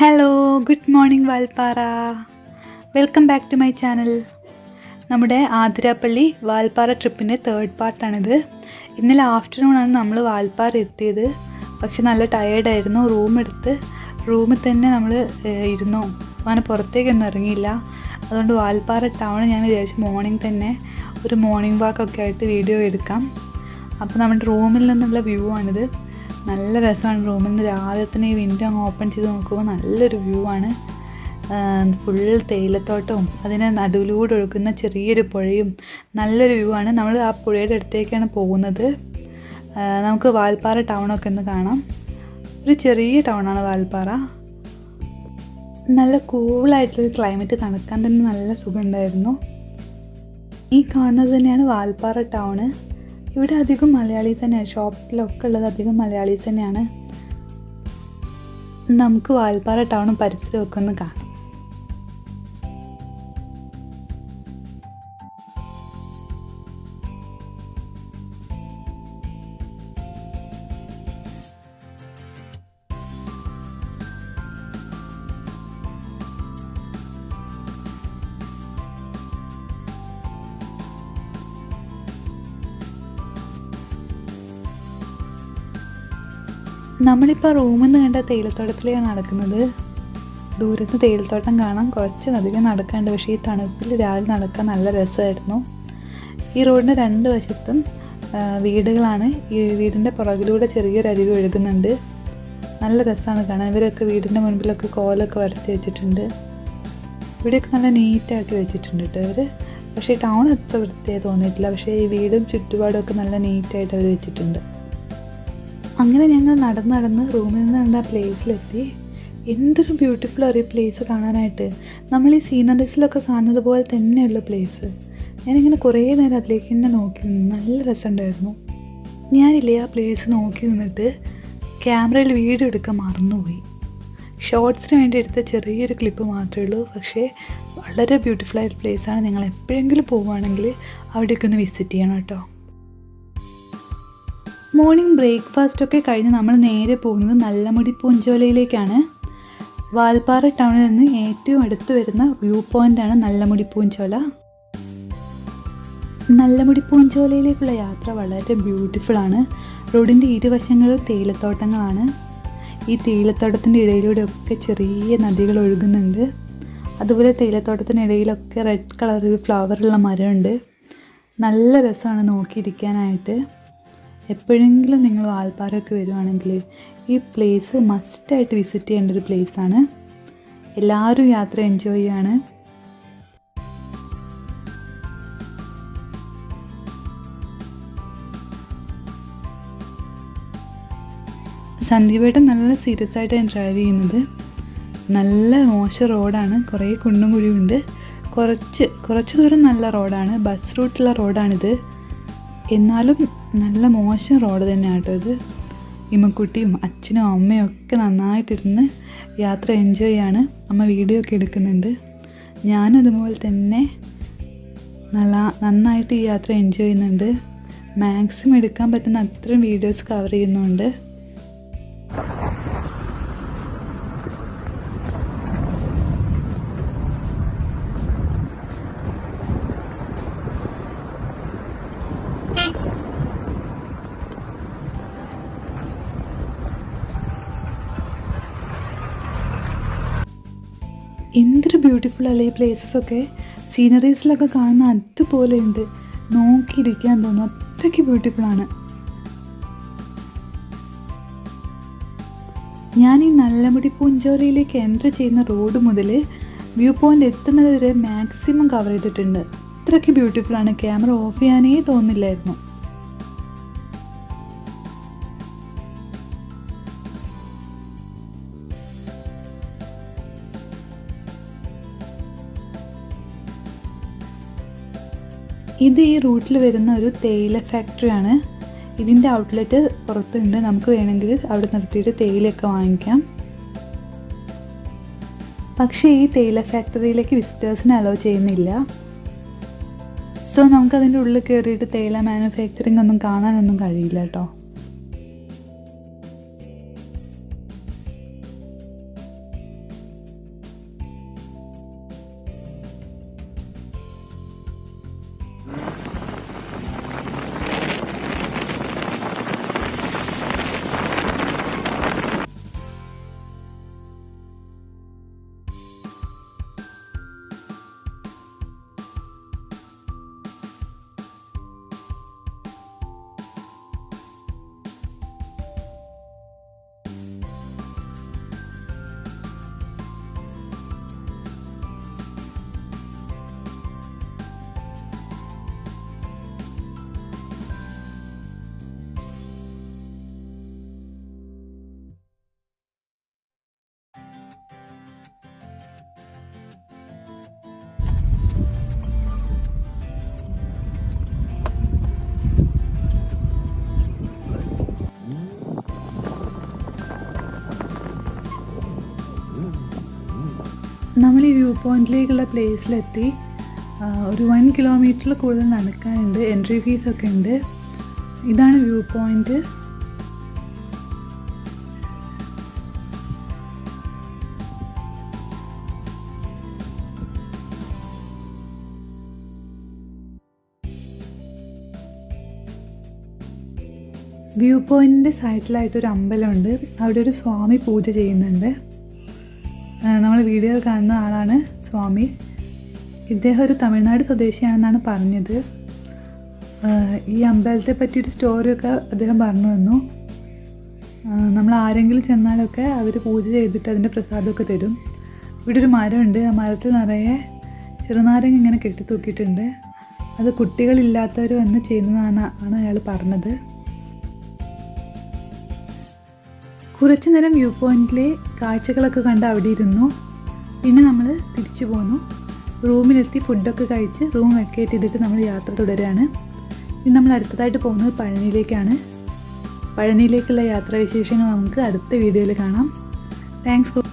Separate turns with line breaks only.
Hello, good morning Valparai. Welcome back to my channel. നമ്മുടെ Athirappilly Valparai ട്രിപ്പിൻ്റെ third പാർട്ടാണിത്. ഇന്നലെ ആഫ്റ്റർനൂണാണ് നമ്മൾ വാൽപ്പാറ എത്തിയത്. പക്ഷെ നല്ല ടയേർഡായിരുന്നു. റൂമിൽ തന്നെ നമ്മൾ ഇരുന്നു. അങ്ങനെ പുറത്തേക്കൊന്നും ഇറങ്ങിയില്ല. അതുകൊണ്ട് വാൽപ്പാറ ടൗൺ ഞാൻ വിചാരിച്ചു മോർണിംഗ് തന്നെ ഒരു മോർണിംഗ് വാക്കൊക്കെ ആയിട്ട് വീഡിയോ എടുക്കാം. അപ്പോൾ നമ്മുടെ റൂമിൽ നിന്നുള്ള വ്യൂ ആണിത്. നല്ല രസമാണ്. റൂമിൽ നിന്ന് രാവിലെ തന്നെ ഈ വിൻഡോ അങ്ങ് ഓപ്പൺ ചെയ്ത് നോക്കുമ്പോൾ നല്ലൊരു വ്യൂ ആണ്. ഫുൾ തേയിലത്തോട്ടവും അതിന് നടുവിലൂടെ ഒഴുകുന്ന ചെറിയൊരു പുഴയും നല്ലൊരു വ്യൂ ആണ്. നമ്മൾ ആ പുഴയുടെ അടുത്തേക്കാണ് പോകുന്നത്. നമുക്ക് വാൽപ്പാറ ടൗണൊക്കെ ഒന്ന് കാണാം. ഒരു ചെറിയ ടൗണാണ് വാൽപ്പാറ. നല്ല കൂളായിട്ടുള്ളൊരു ക്ലൈമറ്റ്, തണുക്കാൻ തന്നെ നല്ല സുഖമുണ്ടായിരുന്നു. ഈ കാണുന്നത് തന്നെയാണ് വാൽപ്പാറ ടൗണ്. ഇവിടെ അധികം മലയാളീസ് തന്നെയാണ്. ഷോപ്സിലൊക്കെ ഉള്ളത് അധികം മലയാളീസ് തന്നെയാണ്. നമുക്ക് വാൽപ്പാറ ടൗണും പരിസരമൊക്കെ ഒന്ന് കാണാം. നമ്മളിപ്പോൾ റൂമിൽ നിന്ന് കണ്ട തേയിലത്തോട്ടത്തിലാണ് നടക്കുന്നത്. ദൂരത്ത് തേയിലത്തോട്ടം കാണാം. കുറച്ചധികം നടക്കാനുണ്ട്. പക്ഷേ ഈ തണുപ്പിൽ രാവിലെ നടക്കാൻ നല്ല രസമായിരുന്നു. ഈ റോഡിൻ്റെ രണ്ട് വശത്തും വീടുകളാണ്. ഈ വീടിൻ്റെ പുറകിലൂടെ ചെറിയൊരു അരുവി ഒഴുകുന്നുണ്ട്. നല്ല രസമാണ് കാണാൻ. ഇവരൊക്കെ വീടിൻ്റെ മുൻപിലൊക്കെ കോലൊക്കെ വരച്ച് വെച്ചിട്ടുണ്ട്. ഇവിടെയൊക്കെ നല്ല നീറ്റാക്കി വെച്ചിട്ടുണ്ട് കേട്ടോ ഇവർ. പക്ഷേ ടൗൺ അത്ര വൃത്തിയായി തോന്നിയിട്ടില്ല. പക്ഷേ ഈ വീടും ചുറ്റുപാടും ഒക്കെ നല്ല നീറ്റായിട്ട് അവർ വെച്ചിട്ടുണ്ട്. അങ്ങനെ ഞങ്ങൾ നടന്ന് റൂമിൽ നിന്ന് കണ്ട പ്ലേസിലെത്തി. എന്തൊരു ബ്യൂട്ടിഫുൾ ആണ് ഈ പ്ലേസ് കാണാനായിട്ട്. നമ്മൾ ഈ സീനറീസിലൊക്കെ കാണുന്നത് പോലെ തന്നെയുള്ള പ്ലേസ്. ഞാനിങ്ങനെ കുറേ നേരം അതിലേക്ക് തന്നെ നോക്കി നിന്നു. നല്ല രസമുണ്ടായിരുന്നു. ഞാനില്ലേ ആ പ്ലേസ് നോക്കി നിന്നിട്ട് ക്യാമറയിൽ വീഡിയോ എടുക്കാൻ മറന്നുപോയി. ഷോർട്സിന് വേണ്ടി എടുത്ത ചെറിയൊരു ക്ലിപ്പ് മാത്രമേ ഉള്ളൂ. പക്ഷേ വളരെ ബ്യൂട്ടിഫുൾ ആയിട്ട് പ്ലേസാണ്. നിങ്ങൾ എപ്പോഴെങ്കിലും പോവുകയാണെങ്കിൽ അവിടേക്ക് ഒന്ന് വിസിറ്റ് ചെയ്യണം കേട്ടോ. മോർണിംഗ് ബ്രേക്ക്ഫാസ്റ്റൊക്കെ കഴിഞ്ഞ് നമ്മൾ നേരെ പോകുന്നത് നല്ലമുടി പൂഞ്ചോലയിലേക്കാണ്. വാൽപ്പാറ ടൗണിൽ നിന്ന് ഏറ്റവും അടുത്ത് വരുന്ന വ്യൂ പോയിൻ്റാണ് നല്ലമുടി പൂഞ്ചോല. നല്ലമുടി പൂഞ്ചോലയിലേക്കുള്ള യാത്ര വളരെ ബ്യൂട്ടിഫുള്ളാണ്. റോഡിൻ്റെ ഇരുവശങ്ങളും തേയിലത്തോട്ടങ്ങളാണ്. ഈ തേയിലത്തോട്ടത്തിൻ്റെ ഇടയിലൂടെയൊക്കെ ചെറിയ നദികൾ ഒഴുകുന്നുണ്ട്. അതുപോലെ തേയിലത്തോട്ടത്തിനിടയിലൊക്കെ റെഡ് കളർ ഫ്ലവറുള്ള മരമുണ്ട്. നല്ല രസമാണ് നോക്കിയിരിക്കാനായിട്ട്. എപ്പോഴെങ്കിലും നിങ്ങൾ വാൽപ്പാറയൊക്കെ വരുവാണെങ്കിൽ ഈ പ്ലേസ് മസ്റ്റായിട്ട് വിസിറ്റ് ചെയ്യേണ്ട ഒരു പ്ലേസാണ്. എല്ലാവരും യാത്ര എൻജോയ് ചെയ്യാണ്. സന്ദീപേട്ടൻ നല്ല സീരിയസ് ആയിട്ടാണ് ഡ്രൈവ് ചെയ്യുന്നത്. നല്ല മോശം റോഡാണ്. കുറേ കുണ്ടും കുഴിയുണ്ട്. കുറച്ച് ദൂരം നല്ല റോഡാണ്. ബസ് റൂട്ടുള്ള റോഡാണിത്. എന്നാലും നല്ല മോശം റോഡ് തന്നെയാണ് കേട്ടോ ഇത്. ഇമ്മക്കുട്ടിയും അച്ഛനും അമ്മയും ഒക്കെ നന്നായിട്ടിരുന്ന് യാത്ര എൻജോയ് ചെയ്യാണ്. അമ്മ വീഡിയോ ഒക്കെ എടുക്കുന്നുണ്ട്. ഞാനും അതുപോലെ തന്നെ നന്നായിട്ട് ഈ യാത്ര എൻജോയ് ചെയ്യുന്നുണ്ട്. മാക്സിമം എടുക്കാൻ പറ്റുന്ന അത്രയും വീഡിയോസ് കവർ ചെയ്യുന്നുണ്ട്. എന്തൊരു ബ്യൂട്ടിഫുൾ അല്ലേ ഈ പ്ലേസസൊക്കെ. സീനറീസിലൊക്കെ കാണുന്ന അതുപോലെ ഉണ്ട്. നോക്കിയിരിക്കാൻ തോന്നും. അത്രയ്ക്ക് ബ്യൂട്ടിഫുള്ളാണ്. ഞാൻ ഈ നല്ലമുടി പൂഞ്ചോലയിലേക്ക് എൻട്രി ചെയ്യുന്ന റോഡ് മുതൽ വ്യൂ പോയിൻ്റ് എത്തുന്നത് വരെ മാക്സിമം കവർ ചെയ്തിട്ടുണ്ട്. അത്രയ്ക്ക് ബ്യൂട്ടിഫുള്ളാണ്. ക്യാമറ ഓഫ് ചെയ്യാനേ തോന്നില്ലായിരുന്നു. ഇത് ഈ റൂട്ടിൽ വരുന്ന ഒരു തേയില ഫാക്ടറിയാണ്. ഇതിൻ്റെ ഔട്ട്ലെറ്റ് പുറത്തുണ്ട്. നമുക്ക് വേണമെങ്കിൽ അവിടെ നിർത്തിയിട്ട് തേയിലയൊക്കെ വാങ്ങിക്കാം. പക്ഷേ ഈ തേയില ഫാക്ടറിയിലേക്ക് വിസിറ്റേഴ്സിനെ അലോ ചെയ്യുന്നില്ല. സോ നമുക്കതിൻ്റെ ഉള്ളിൽ കയറിയിട്ട് തേയില മാനുഫാക്ചറിങ് ഒന്നും കാണാനൊന്നും കഴിയില്ല കേട്ടോ. നമ്മൾ ഈ വ്യൂ പോയിൻറ്റിലേക്കുള്ള പ്ലേസിലെത്തി. ഒരു 1 കിലോമീറ്ററിൽ കൂടുതൽ നടക്കാനുണ്ട്. എൻട്രി ഫീസൊക്കെ ഉണ്ട്. ഇതാണ് വ്യൂ പോയിൻറ്റ്. വ്യൂ പോയിൻറ്റിൻ്റെ സൈഡിലായിട്ടൊരു അമ്പലമുണ്ട്. അവിടെ ഒരു സ്വാമി പൂജ ചെയ്യുന്നുണ്ട്. നമ്മൾ വീഡിയോയിൽ കാണുന്ന ആളാണ് സ്വാമി. ഇദ്ദേഹം ഒരു തമിഴ്നാട് സ്വദേശിയാണെന്നാണ് പറഞ്ഞത്. ഈ അമ്പലത്തെ പറ്റിയൊരു സ്റ്റോറിയൊക്കെ അദ്ദേഹം പറഞ്ഞു തന്നു. നമ്മൾ ആരെങ്കിലും ചെന്നാലൊക്കെ അവർ പൂജ ചെയ്തിട്ട് അതിൻ്റെ പ്രസാദമൊക്കെ തരും. ഇവിടെ ഒരു മരമുണ്ട്. ആ മരത്തിൽ നിറയെ ചെറുനാരങ്ങ ഇങ്ങനെ കെട്ടിത്തൂക്കിയിട്ടുണ്ട്. അത് കുട്ടികളില്ലാത്തവർ വന്ന് ചെയ്യുന്നതാണ് അയാൾ പറഞ്ഞത്. കുറച്ച് നേരം വ്യൂ പോയിൻറ്റിലെ കാഴ്ചകളൊക്കെ കണ്ട് അവിടെ ഇരുന്നു. പിന്നെ നമ്മൾ തിരിച്ചു പോന്നു. റൂമിലെത്തി ഫുഡൊക്കെ കഴിച്ച് റൂം വെക്കേറ്റ് ചെയ്തിട്ട് നമ്മൾ യാത്ര തുടരുകയാണ്. ഇനി നമ്മൾ അടുത്തതായിട്ട് പോകുന്നത് പഴനിയിലേക്കാണ്. പഴനിയിലേക്കുള്ള യാത്രാവിശേഷങ്ങൾ നമുക്ക് അടുത്ത വീഡിയോയിൽ കാണാം. Thanks for